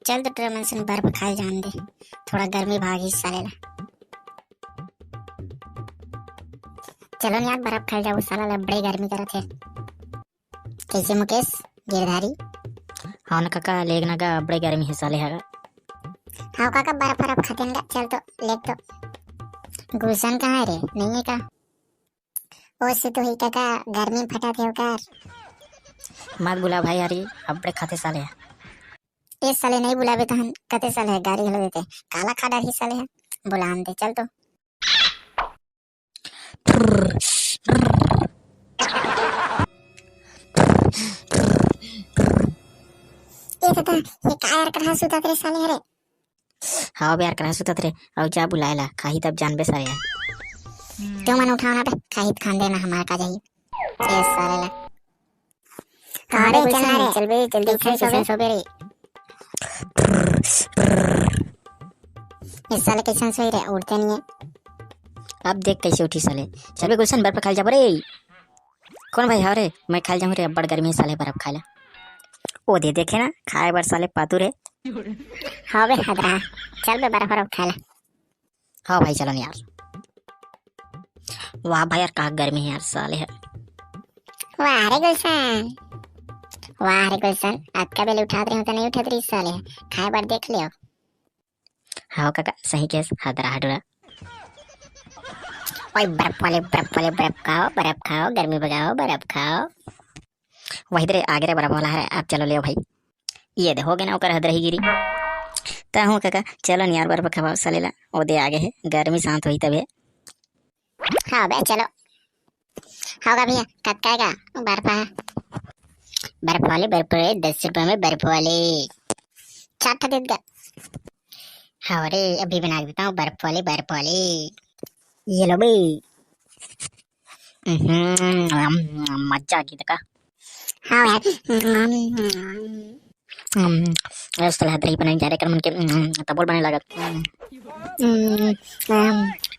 चल तो ट्रेमन से बर्फ खाए जान दे, थोड़ा गर्मी भागी साले ला। चलो यार बर्फ खाए जाओ, साला ला बड़ी गर्मी करत है। कैसे मुकेश गिरधारी? हाँ ना काका, लेकिन का बड़ी गर्मी है साले है। हाँ काका बर्फ खाते हैं। चल तो ले तो। गुलशन कहाँ है रे? नहीं है का? ओसे तो ही काका गर्मी में फटा थे होकर। मत बुला भाई यार, अब बड़े खाते साले है। ए साले नहीं बुलावे तो हम कते साले है गाड़ी घलो देते, काला खाड़ा ही साले है, बुलान दे चल तो। ये तता ये का यार कहाँ सुता तेरे साले रे? हाँ बे यार करा सुतत रे, और जा बुलाएला खाही तब जानबे सारे है। क्यों मन उठाना बे, खाहित खान देना हमारा का जाइए। ए साले ला कहाँ रे चलना रे? चल बे जल्दी उठ कैसे सो बे रे? इस साले कैसे सोई रे, उठते नहीं है। अब देख कैसे उठी साले। चल बे गुलशन बर्फ खाल जा रे। कौन भाई? हाँ रे मैं खाल जाऊँ रे, अब बड़ गर्मी है साले बर्फ खाला। ओ दे देखे ना खाए बर साले पातू रे। हाँ बे हदरा, चल बे बर्फ खा ला। हाँ भाई चलो यार। वाह भाई यार कहा गर्मी है यार साले है। वाह रे गुलशन, वाह रे गुलशन, आपका बेल उठा रहे हो तो नहीं उठा रही साले है, खाए बार देख लियो। हाँ काका सही केस हदरा हडरा। ओए बर्फ वाले बर्फ खाओ गर्मी भगाओ बर्फ खाओ। वही दे आगे रे बर्फ वाला है, अब चलो ले भाई। ये दे हो गया ना ओकर हदरा ही गिरी। ता हूँ काका चलो यार बर्फ खवाओ साले ला, ओ दे आगे है गर्मी शांत हुई तबे। हाँ बे चलो। होगा भैया कब खाएगा बर्फ है? बर्फ वाले 10 रुपए में बर्फ वाले चाट दे दे। हाँ रे अभी बना देता हूँ बर्फ वाले। ये लो भाई। मजा आ गई का। हाँ यार साले हदरा ही बनाई जा रहे कर मन के तबोल बने लागत।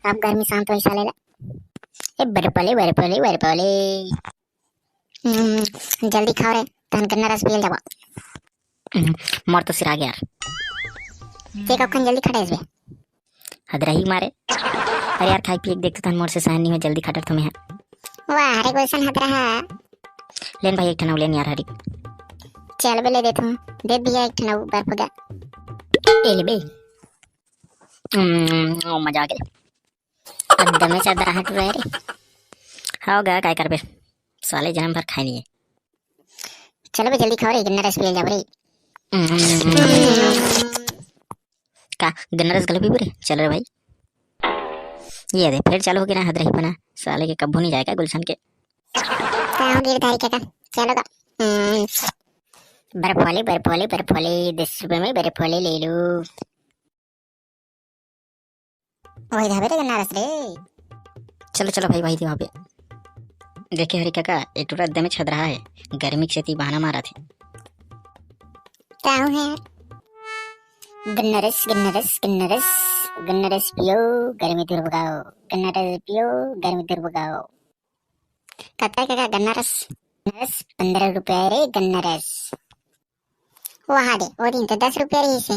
अब गर्मी शांत हो साले ला। ए बर्फ वाले जल्दी खाओ रे, तहन गन्ना रस पियल जाबा। मर तो सिर आ गया यार। ते कखन जल्दी खड़े बे? हदरा ही मारे। अरे यार खाई पी देख तो तन मोर से सहन नहीं हो, जल्दी खटर तुम्हें है। वाह रे गुलशन हदरा है। लेन भाई एक ठना लेन यार हरी। चल बे ले देता हूँ, दे दिया एक ठना बर्फ का। ए ले बे। मजा आ गया। एकदम से हदरा हट रहा है रे। हाँ गा काय कर बे, साले जन्म भर खाई नहीं है। चलो बे जल्दी खाओ रे, गन्ना रस पियल जाओ रे। का गन्ना रस गले भी बुरे चल रे भाई। ये दे फिर चालू हो गया ना हदरा ही बना, साले के कब्बू नहीं जाएगा गुलशन के। कहाँ गिरधारी काका चलो का। बर्फ वाले 10 रुपए में बर्फ वाले ले लो। वही धाबे रे गन्ना रस रे। चलो चलो भाई भाई थी वहाँ पे। देखे हरी काका एक टूरा एकदम छद रहा है, गर्मी की खेती बहाना मारा थे। ताऊ है गन्ना रस पियो गर्मी दूर भगाओ, गन्ना रस पियो गर्मी दूर भगाओ। कत्ता काका गन्ना रस 15 रुपए रे गन्ना रस। वहाँ दे वो दिन तो 10 रुपए रही से।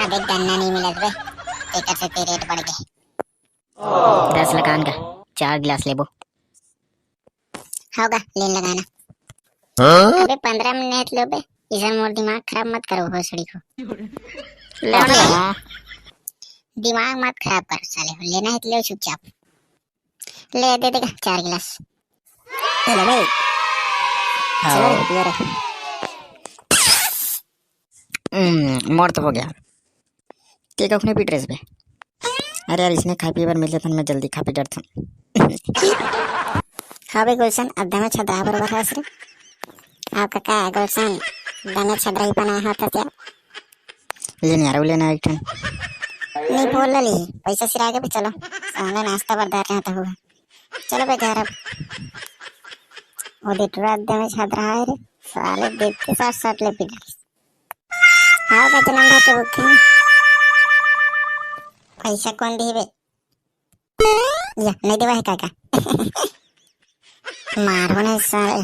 अबे गन्ना नहीं मिला बे, एक से ते रेट बढ़ गए। 10 लगान का 4 गिलास लेबो। होगा लेन लगाना। अबे 15 मिनट लो बे, इधर मोर दिमाग खराब मत करो भोसड़ी को। दिमाग मत खराब कर साले हो, लेना है तो ले चुपचाप। ले दे देगा 4 गिलास। चलो भाई। चलो रे पियो रे। मोर तो हो गया। केक अपने पी ड्रेस पे। अरे यार इसने खा पी बार मिल जाता मैं जल्दी खा पी डरता हूँ। हाँ बे गुलशन अब में छदरा बरोबर है रे। आपका क्या है गुलशन, दमे छदरा ही बनाया होता क्या? लेने यार लेना एक ठन। नहीं बोल ली पैसा सिरा के भी चलो, सामने नाश्ता बर्दार रहता हुआ। चलो बे घर अब। वो देटरा दमे छदरा है रे साले, देख के साथ साथ ले पी। हाँ का जन्म भर के भूखे पैसा कौन दी बे? या नहीं देवा है काका। मारो ना साले,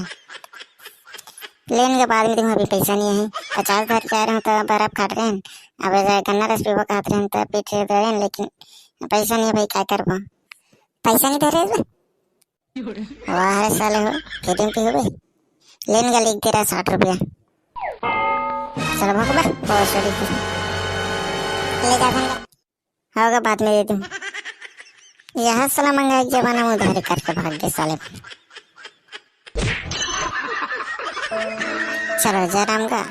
लेने के बाद में तुम्हें अभी पैसा नहीं है 50,000 चाह रहे हो तो बर्फ खाट रहे हैं अब गन्ना रस पीबो कहते हैं तो पीछे दे रहे हैं लेकिन पैसा नहीं है भाई क्या करबो पैसा नहीं दे रहे वाह रे साले हो फिटिंग पे हो भाई लेने का लिख दे रहा 60 रुपया चलो भागो बा बहुत सॉरी ले जा होगा बाद में दे दूँ यहाँ साला मंगा एक जमाना में उधारी करके भाग गए साले चलो जयराम का